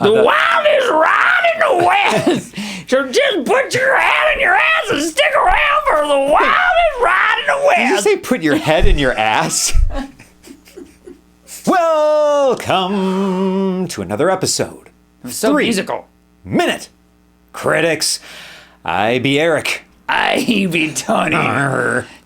The wild is right in the west. So just put your head in your ass and stick around for the wild is right in the west. Did you say put your head in your ass? Welcome to another episode of So musical. 3 Minute Critics. I be Eric. I be Tony.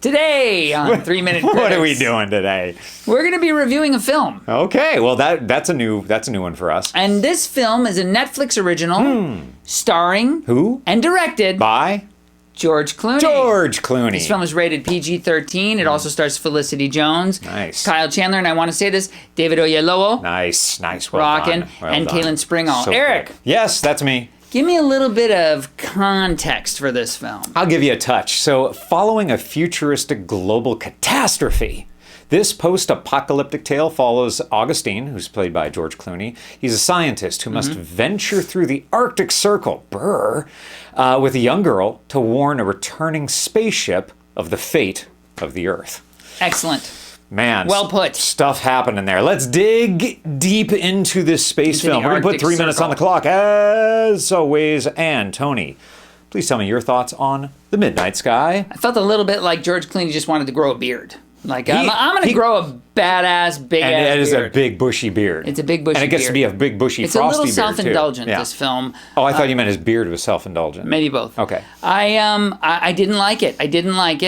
Today on 3 Minute Critics. What are we doing today? We're going to be reviewing a film. Okay, well that's a new one for us. And this film is a Netflix original starring Who? and directed By George Clooney. George Clooney. This film is rated PG-13. It also stars Felicity Jones, Nice. Kyle Chandler, and I want to say this, David Oyelowo, Nice. Well rockin', done. Well and done. Kaylin Springall. So Eric, good. Yes, that's me. give me a little bit of context for this film. I'll give you a touch. So, following a futuristic global catastrophe, this post-apocalyptic tale follows Augustine, who's played by George Clooney. He's a scientist who must venture through the Arctic Circle, with a young girl to warn a returning spaceship of the fate of the Earth. Excellent. Man, Well put. Stuff happening there. Let's dig deep into this space Into the film. We're going to put Arctic 3 minutes on the Circle. clock, as always. And Tony, please tell me your thoughts on The Midnight Sky. I felt a little bit like George Clooney just wanted to grow a beard. Like, I'm going to grow a badass, big-ass And it is a beard. big bushy beard. It's a big bushy And it gets to beard. be a big bushy It's a frosty little beard, too. self-indulgent, Yeah. this film. Oh, I thought you meant his beard was self-indulgent. Maybe both. Okay. I didn't like it.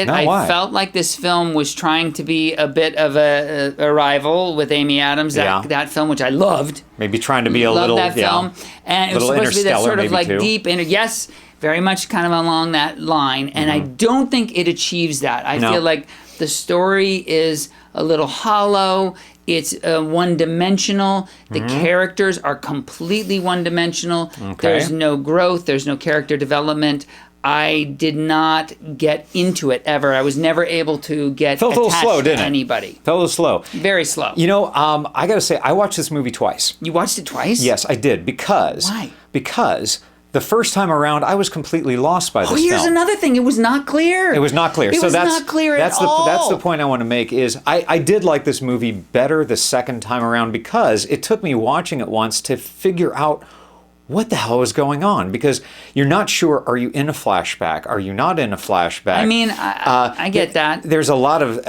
No, I why? felt like this film was trying to be a bit of a rival with Amy Adams. Yeah. That film, which I loved. Maybe trying to be a Loved little, that film. And it was Little supposed to be that Interstellar, sort of maybe, like too. deep yes, very much kind of along that line. And I don't think it achieves that. I Mm-hmm. No. feel like the story is a little hollow. It's one-dimensional. The characters are completely one-dimensional. Okay. There's no growth. There's no character development. I did not get into it ever. I was never able to get Felt a little attached slow, to didn't it? anybody. Felt a little slow. Very slow. You know, I got to say, I watched this movie twice. You watched it twice? Yes, I did, because... Why? Because the first time around, I was completely lost by this Oh, film. here's another thing. It was not clear. It was not clear. It So was that's not clear that's at the all. that's the point I want to make is I did like this movie better the second time around because it took me watching it once to figure out what the hell is going on, because you're not sure, are you in a flashback? Are you not in a flashback? I mean, I get that. There's a lot of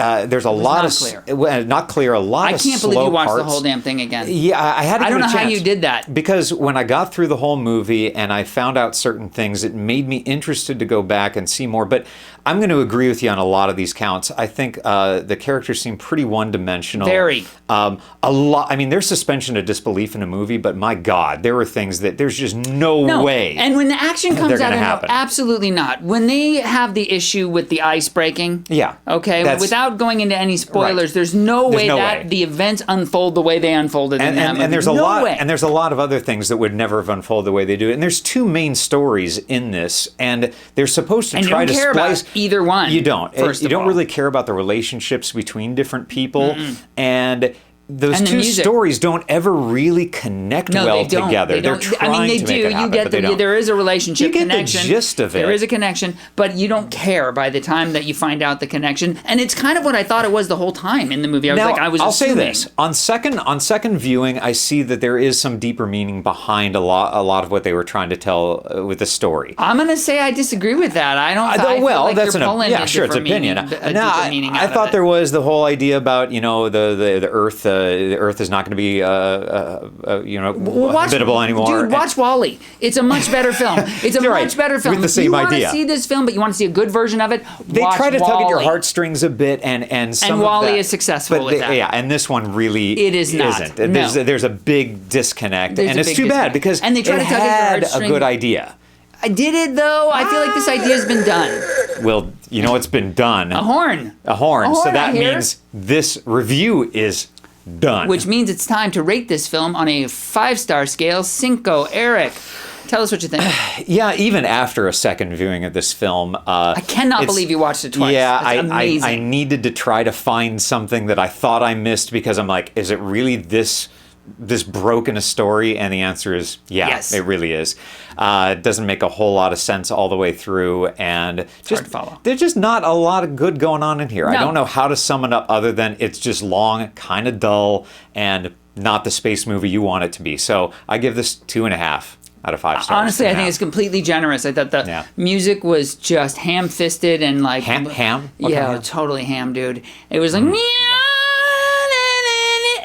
not clear. A lot I of can't slow believe you watched the parts. whole damn thing again. Yeah, I had to I give don't it know a how chance. you did that. Because when I got through the whole movie and I found out certain things, it made me interested to go back and see more. But I'm going to agree with you on a lot of these counts. I think the characters seem pretty one-dimensional. Very. A lot. I mean, there's suspension of disbelief in a movie, but my God, there were things that there's just no way. And when the action comes they're out, gonna happen. absolutely not. When they have the issue with the ice breaking, Yeah, okay, that's- without going into any spoilers, Right. there's no way no that way. the events unfold the way they unfolded in that movie. And there's a no lot way. and there's a lot of other things that would never have unfolded the way they do. And there's two main stories in this, and they're supposed to And you try don't to care about splice either one. You don't. First You of don't all. really care about the relationships between different people, and those And the two music. stories don't ever really connect No, well they don't. together. They They're don't. trying I mean, they to do. make it happen, You get but they don't. there is a relationship You get the connection. gist of it. There is a connection, but you don't care by the time that you find out the connection. And it's kind of what I thought it was the whole time in the movie. I'll say assuming. this: on second viewing, I see that there is some deeper meaning behind a lot of what they were trying to tell with the story. I'm gonna say I disagree with that. I don't. I well, feel like that's you're pulling yeah, a sure, it's different opinion. meaning, a No, deeper meaning I out of thought it. there was the whole idea about the Earth. The Earth is not going to be habitable anymore. Dude, watch Wall-E. It's a much better film. It's a You're much right. better film. With the If same you want idea. to see this film, but you want to see a good version of it, They watch try to tug at your Wall-E. heartstrings a bit, and some And of Wall-E that- is successful but with that. Yeah, and this one really It is not. isn't. No. There's a big disconnect, There's and a it's big too bad disconnect. because And they try it to tug at your had a heartstring. good idea. I did it though. I feel like this idea has been done. Well, you know it's been done. A horn. A horn. A So horn, that I hear. means this review is done. Which means it's time to rate this film on a 5-star scale. Cinco. Eric, tell us what you think. Yeah, even after a second viewing of this film, I cannot believe you watched it twice. Yeah, That's amazing. I needed to try to find something that I thought I missed because I'm like, is it really this broken a story? And the answer is Yes. it really is. It doesn't make a whole lot of sense all the way through, and hard to follow. There's just not a lot of good going on in here. I No. don't know how to sum it up other than it's just long, kind of dull, and not the space movie you want it to be. So I give this 2.5 out of 5 stars. Honestly, I think it's completely generous. I thought the music was just ham-fisted and like Ham? What kind of ham? totally ham, dude. It was like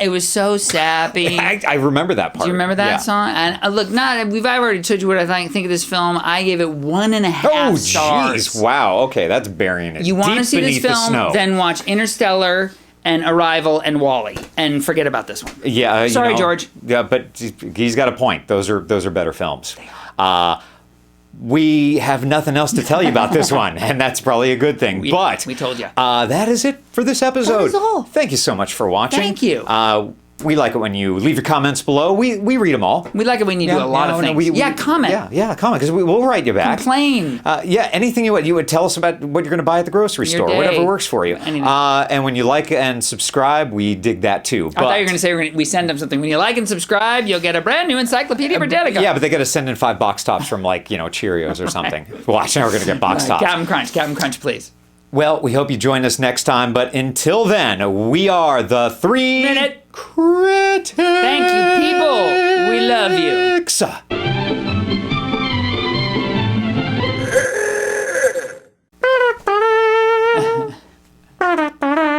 it was so sappy. I remember that part. Do you remember that song? And look, I've already told you what I think of this film. I gave it 1.5 stars. Jeez. Wow. Okay, that's burying it. You want to see this the film? snow. Then watch Interstellar and Arrival and Wall-E, and forget about this one. Yeah. Sorry, George. Yeah, but he's got a point. Those are better films. They are. We have nothing else to tell you about this one, and that's probably a good thing. We told you. That is it for this episode. That is all. Thank you so much for watching. Thank you. We like it when you leave your comments below. We read them all. We like it when you do a lot of things. Comment. Yeah, comment, because we'll write you back. Complain. Anything you would tell us about what you're going to buy at the grocery store, day. whatever works for you. Anything. And when you like and subscribe, we dig that too. I thought you were going to say we send them something. When you like and subscribe, you'll get a brand new Encyclopedia Britannica. Yeah, but they got to send in 5 box tops from Cheerios or something. Watch, now we're going to get box tops. Captain Crunch, please. Well, we hope you join us next time, but until then, we are the 3-Minute Critics. Thank you, people. We love you.